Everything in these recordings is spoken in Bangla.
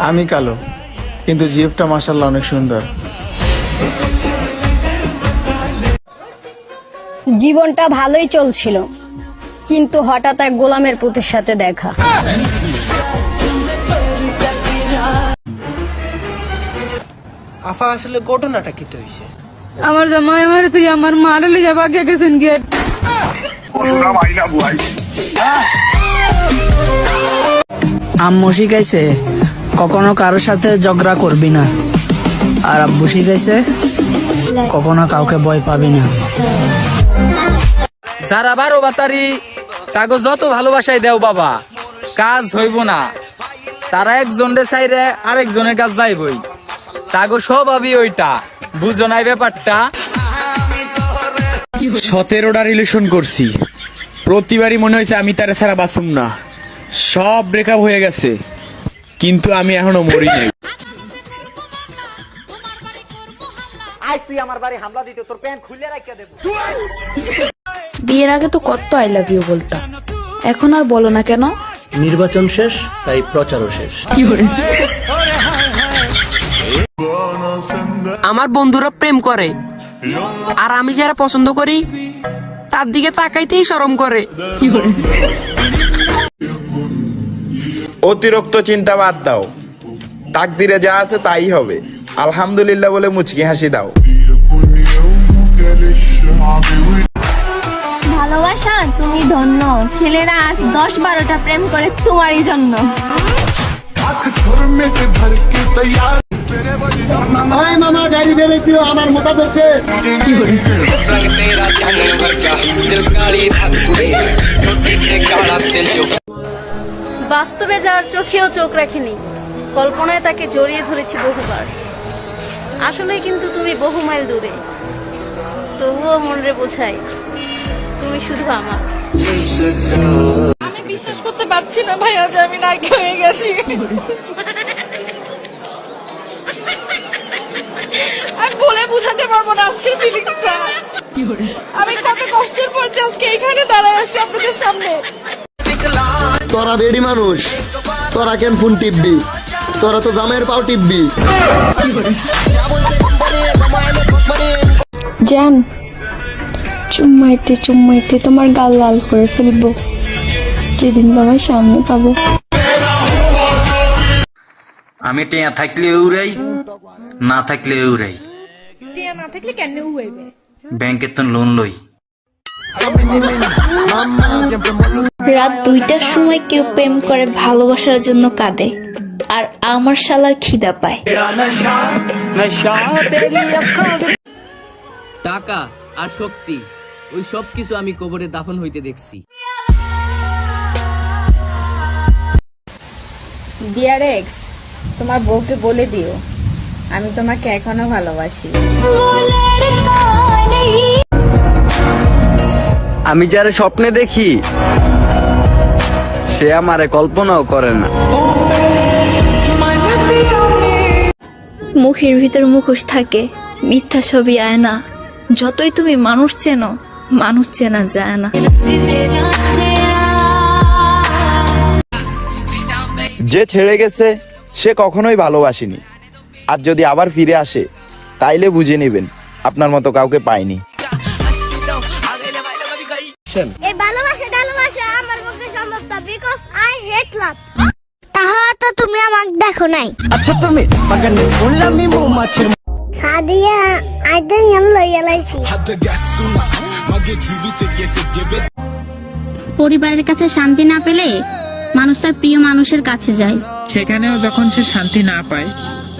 আমি কালো, কিন্তু জিভটা মাশাআল্লাহ অনেক সুন্দর। জীবনটা ভালোই চলছিল, কিন্তু হঠাৎ এক গোলামের পুতের সাথে দেখা। আফা, আসলে ঘটনাটা কি হইছে? আমার জামাই আমার তুই আমার মারলে যাবা কে গেছেন গেট। আম্মু শিখাইছে কখনো কারোর সাথে ঝগড়া করবি না, আর আব্বু শিখাইছে কখনো কাউকে ভয় পাবি না। যারা 12 বাতারি তাকে যত ভালোবাসাই দেও বাবা, কাজ হইব না। তারা একজনের চাইরে আরেকজনের কাজ যাইবই, তাগো স্বভাবই ওইটা, বুঝো নাই ব্যাপারটা। 17টা রিলেশন করছি, প্রতিবারই মনে হয়েছে আমি তারা ছাড়া বাঁচুম না। সব ব্রেকআপ হয়ে গেছে, কিন্তু আমি এখনো মরি নাই। আজ তুই আমার বাড়ি হামলা দিতে তোর প্যান্ট খুলে রাখিয়া দেব। বিয়ের আগে তো কত আই লাভ ইউ বলতাম, এখন আর বলো না কেন? নির্বাচন শেষ, তাই প্রচারও শেষ। আমার বন্ধুরা প্রেম করে, আর আমি যারা পছন্দ করি তার দিকে তাকাইতেই শরম করে। অতিরিক্ত চিন্তা বাদ দাও, তাকদিরে যা আছে তাই হবে। আলহামদুলিল্লাহ বলে মুচকি হাসি দাও। ভালোবাসা, তুমি ধন্য। ছেলেরা আজ 10-12টা প্রেম করে তোমারই জন্য। মামা গাড়ি বেড়েছিল আমার মোটা করছে। বাস্তবে যার চোখেও চোখ রাখেনি, কল্পনায় তাকে জড়িয়ে ধরেছি বহুবার। আসলে কিন্তু তুমি বহু মাইল দূরে, তবুও মনরে বোঝাই তুমি শুধু আমার। আমি বিশ্বাস করতে পারছি না ভাইয়া যে আমি নায়িকা হয়ে গেছি। আমি বলে বুঝাতে পারবো না আজকের ফিলিংসটা। আমি কত কষ্টের পর আজকে এখানে দাঁড়ায় আছি আপনাদের সামনে। তোরা বেডি মানুষ, তোরা কেন ফোন টিপবি? তোরা তো জামের পাও টিপবি। জান, চুম্মাইতে চুম্মাইতে তোমার গাল লাল করে ফেলবো যেদিন তোমার সামনে পাবো। আমি টিয়া থাকলে উড়াই, না থাকলে উড়াই। টিয়া না থাকলে কেন উড়াইবে? ব্যাংকের তো লোন লই। রাত 2টার সময় কেউ প্রেম করে ভালোবাসার জন্য কাঁদে, আর আমার শালার খিদা পায়। টাকা আর শক্তি, ওই সব কিছু আমি কবরে দাফন হইতে দেখছি। ডিয়ার এক্স, তোমার বউকে বলে দিও আমি তোমাকে এখনো ভালোবাসি। আমি যারা স্বপ্নে দেখি সে আমারে কল্পনাও করে না। মুখের ভিতর মুখোশ থাকে, মিথ্যা ছবি আয় না। যতই তুমি মানুষ চেনো, মানুষ চেনা যায় না। যে ছেড়ে গেছে সে কখনোই ভালোবাসেনি, আর যদি আবার ফিরে আসে তাইলে বুঝে নেবেন আপনার মতো কাউকে পায়নি। এই ভালোবাসা আমার পক্ষে সম্ভব না, বিকজ আই হেট লাভ। তাহলে তো তুমি আমাকে দেখো নাই। আচ্ছা তুমি বাগানে ফুললামি মৌমাছির সাদিয়া আইডেন এম লয়ালাইছি। পরিবারের কাছে শান্তি না পেলে মানুষ তার প্রিয় মানুষের কাছে যায়। সেখানেও যখন সে শান্তি না পায়,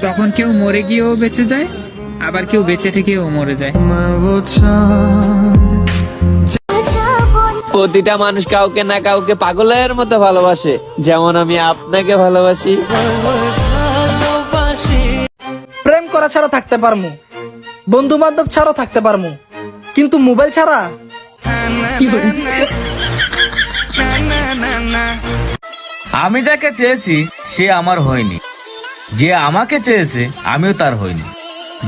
তখন কেউ মরে গিয়েও বেঁচে যায়, আবার কেউ বেঁচে থেকেও মরে যায়। প্রতিটা মানুষ কাউকে না কাউকে পাগলের মতো ভালোবাসে, যেমন আমি আপনাকে ভালোবাসি। প্রেম করা ছাড়া থাকতে পারমু, বন্ধু বান্ধব ছাড়াও থাকতে পারমু, কিন্তু মোবাইল ছাড়া। আমি যাকে চেয়েছি সে আমার হয়নি, যে আমাকে চেয়েছে আমিও তার হইনি।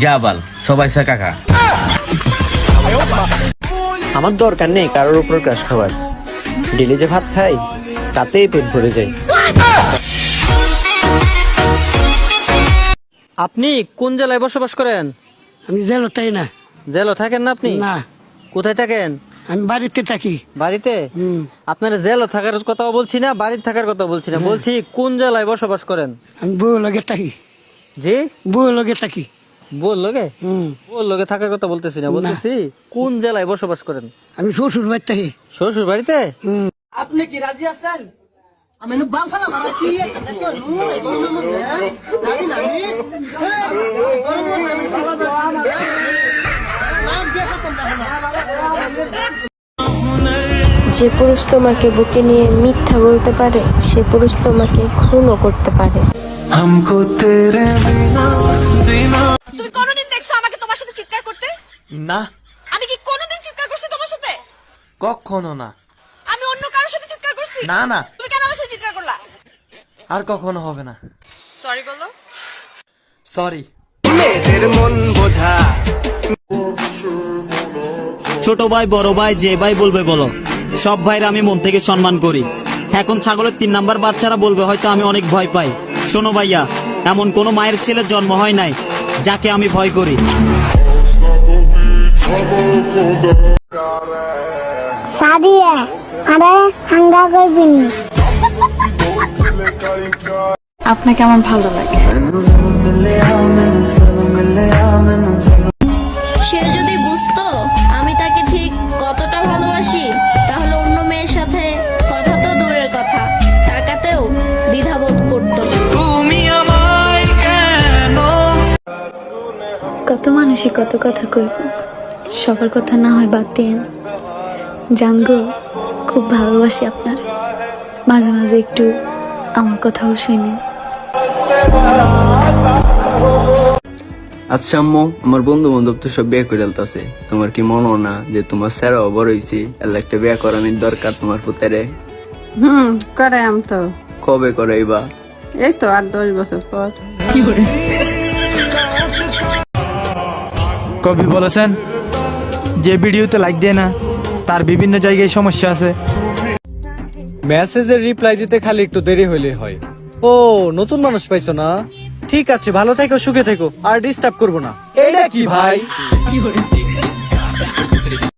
যা বাল, সবাই সে কাকা। আমার দরকার নেই কারোর উপর ক্রাশ খাবার। ডেলি যে ভাত খাই তাতেই পেট ভরে যায়। আপনি কোন জেলায় বসবাস করেন? আমি জেলো তাই না। জেলো থাকেন না আপনি? না, কোথায় থাকেন? আমি বাড়িতে থাকি। বাড়িতে? আপনার জেলো থাকার কথা বলছি না, বাড়িতে থাকার কথা বলছি না, বলছি কোন জেলায় বসবাস করেন? আমি বউ লগে থাকি। জি, বউ লগে থাকি। বল লগে? বল লগে থাকার কথা বলতেছি না, বলতেছি কোন জেলায় বসবাস করেন? আমি শ্বশুর বাড়িতে থাকি। শ্বশুর বাড়িতে? আপনি কি রাজি আছেন? আমি বাল ফালা মারাচ্ছি। যে পুরুষ তোমাকে বুকে নিয়ে মিথ্যা বলতে পারে সে পুরুষ তোমাকে খুনও করতে পারে। তুমি কোনোদিন দেখছো আমাকে তোমার সাথে চিৎকার করতে? না, আমি কি কোনোদিন চিৎকার করছি তোমার সাথে? কখনো না। আমি অন্য কারোর সাথে চিৎকার করছি? না না, তুমি কেন আমার সাথে চিৎকার করলা? আর কখনো হবে না। সরি বলো। সরি। ছোট ভাই বড় ভাই যে ভাই বলবে বলো, সব ভাইরা আমি মন থেকে সম্মান করি। এখন ছাগলের 3 নাম্বার বাচ্চারা বলবে হয়তো আমি অনেক ভয় পাই। শোনো ভাইয়া, এমন কোন মায়ের ছেলের জন্ম হয় নাই যাকে আমি ভয় করি। সাদিয়া আরে হাঙ্গা করবি না। আপনাকে আমার ভালো লাগে। সে যদি বুঝতো আমি তাকে ঠিক কতটা ভালোবাসি তাহলে অন্য মেয়ের সাথে কথা তো দূরের কথা, তাকাতেও দ্বিধাবোধ করতো না। কত মানুষই কত কথা কইব, সবার কথা না হয় বাদ দিয়েন। জানগো, খুব ভালোবাসি আপনার, মাঝে মাঝে একটু আমার কথাও শুনেন। আচ্ছা আম্মু, আমার বন্ধু বান্ধব তো সব বিয়ে করে আলতাছে, তোমার কি মনে হয় না যে তোমার স্যারাও বড় হয়েছে, এলা একটা বিয়ে করানোর দরকার তোমার পুতেরে? করাইম তো। কবে করাইবা? এই তো 8-10 বছর পর। কবি বলেছেন যে ভিডিওতে লাইক দেয় না তার বিভিন্ন জায়গায় সমস্যা আছে। মেসেজের রিপ্লাই দিতে খালি একটু দেরি হইলে হয়। ও, নতুন মানুষ পাইছো না? ঠিক আছে, ভালো থেকো, সুখে থেকো, আর ডিস্টার্ব করবো না। এইটা কি ভাই?